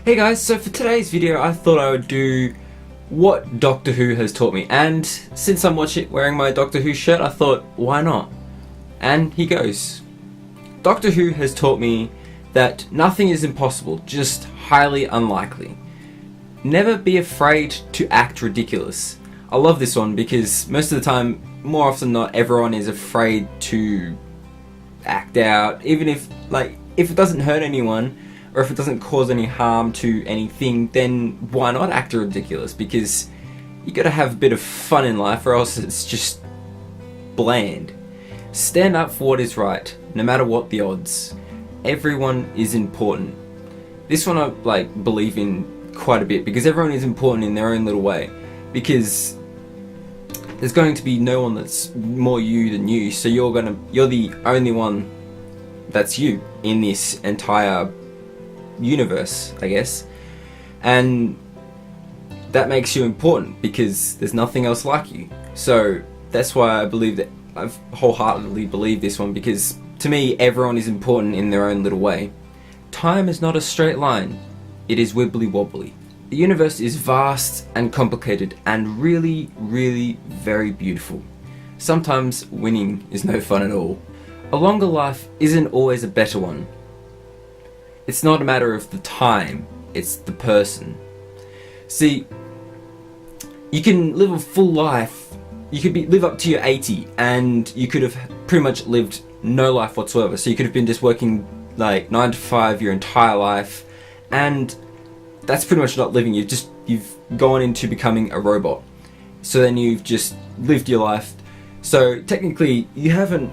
Hey guys, so for today's video I thought I would do what Doctor Who has taught me, and since I'm wearing my Doctor Who shirt I thought why not? And here goes. Doctor Who has taught me that nothing is impossible, just highly unlikely. Never be afraid to act ridiculous. I love this one because most of the time, more often than not, everyone is afraid to act out, even if it doesn't hurt anyone or if it doesn't cause any harm to anything, then why not act ridiculous? Because you gotta have a bit of fun in life or else it's just bland. Stand up for what is right, no matter what the odds. Everyone is important. This one I believe in quite a bit because everyone is important in their own little way. Because there's going to be no one that's more you than you, so you're the only one that's you in this entire universe, I guess. And that makes you important because there's nothing else like you. So that's why I wholeheartedly believe this one, because to me everyone is important in their own little way. Time is not a straight line, it is wibbly wobbly. The universe is vast and complicated and really, really very beautiful. Sometimes winning is no fun at all. A longer life isn't always a better one. It's not a matter of the time, it's the person. See, you can live a full life, you could live up to your 80 and you could have pretty much lived no life whatsoever. So you could have been just working 9 to 5 your entire life, and that's pretty much not living. You've gone into becoming a robot. So then you've just lived your life. So technically you haven't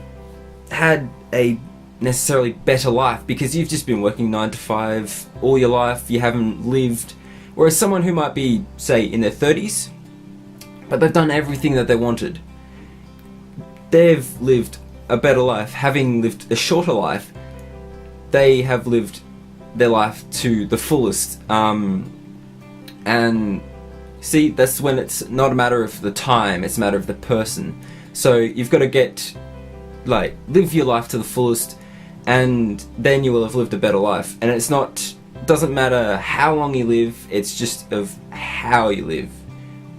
had a necessarily better life because you've just been working 9 to 5 all your life. You haven't lived. Whereas someone who might be, say, in their 30s, but they've done everything that they wanted, they've lived a better life. Having lived a shorter life, they have lived their life to the fullest. And see, that's when it's not a matter of the time, it's a matter of the person. So you've got to live your life to the fullest, and then you will have lived a better life. And doesn't matter how long you live, it's just of how you live.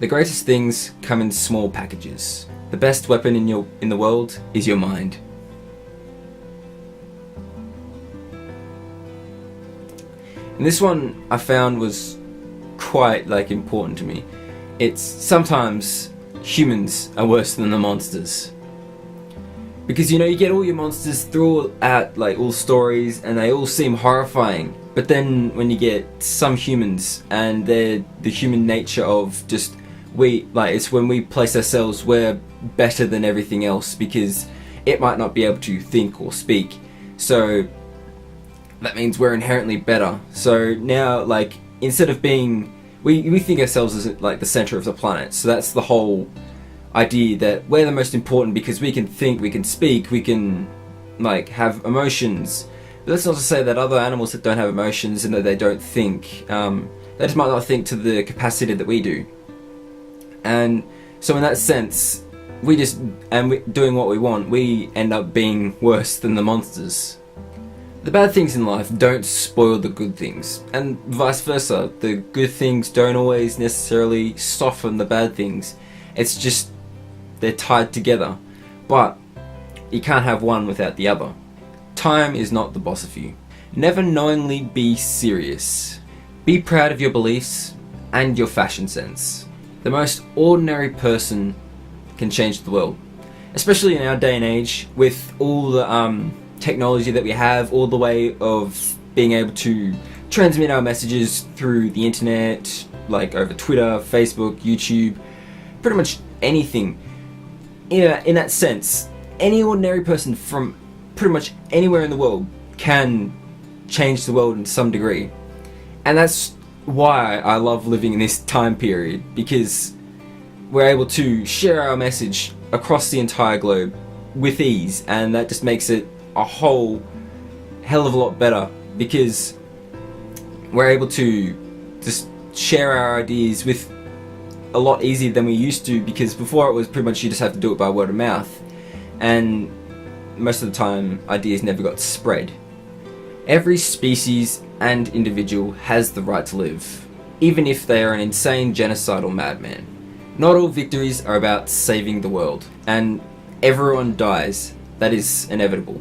The greatest things come in small packages. The best weapon in the world is your mind. And this one I found was quite important to me. It's sometimes humans are worse than the monsters. Because you get all your monsters throughout all stories and they all seem horrifying. But then when you get some humans and they're the human nature of just it's when we place ourselves, we're better than everything else because it might not be able to think or speak. So that means we're inherently better. So now instead of being, we think ourselves as the center of the planet. So that's the whole idea, that we're the most important because we can think, we can speak, we can have emotions. But that's not to say that other animals that don't have emotions and that they don't think, they just might not think to the capacity that we do. And so in that sense, doing what we want, we end up being worse than the monsters. The bad things in life don't spoil the good things, and vice versa. The good things don't always necessarily soften the bad things. It's just they're tied together, but you can't have one without the other. Time is not the boss of you. Never knowingly be serious. Be proud of your beliefs and your fashion sense. The most ordinary person can change the world, especially in our day and age with all the technology that we have, all the way of being able to transmit our messages through the internet, over Twitter, Facebook, YouTube, pretty much anything. In that sense, any ordinary person from pretty much anywhere in the world can change the world in some degree. And that's why I love living in this time period, because we're able to share our message across the entire globe with ease, and that just makes it a whole hell of a lot better, because we're able to just share our ideas with a lot easier than we used to, because before it was pretty much you just have to do it by word of mouth, and most of the time ideas never got spread. Every species and individual has the right to live, even if they are an insane genocidal madman. Not all victories are about saving the world, and everyone dies. That is inevitable.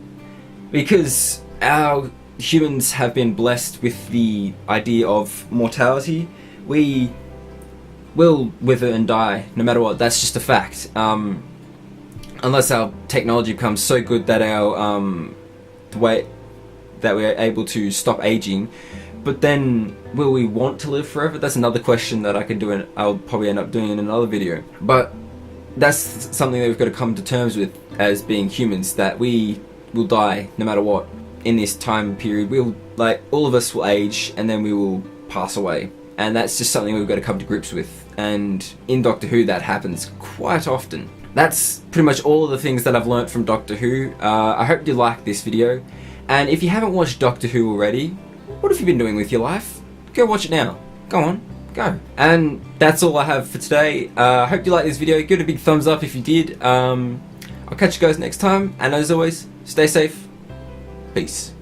Because our humans have been blessed with the idea of mortality, we will wither and die no matter what. That's just a fact. Unless our technology becomes so good that the way that we're able to stop aging. But then, will we want to live forever? That's another question that I could do, and I'll probably end up doing in another video. But that's something that we've got to come to terms with as being humans, that we will die no matter what. In this time period, all of us will age, and then we will pass away. And that's just something we've got to come to grips with. And in Doctor Who, that happens quite often. That's pretty much all of the things that I've learnt from Doctor Who. I hope you liked this video. And if you haven't watched Doctor Who already, what have you been doing with your life? Go watch it now. Go on, go. And that's all I have for today. I hope you liked this video. Give it a big thumbs up if you did. I'll catch you guys next time. And as always, stay safe. Peace.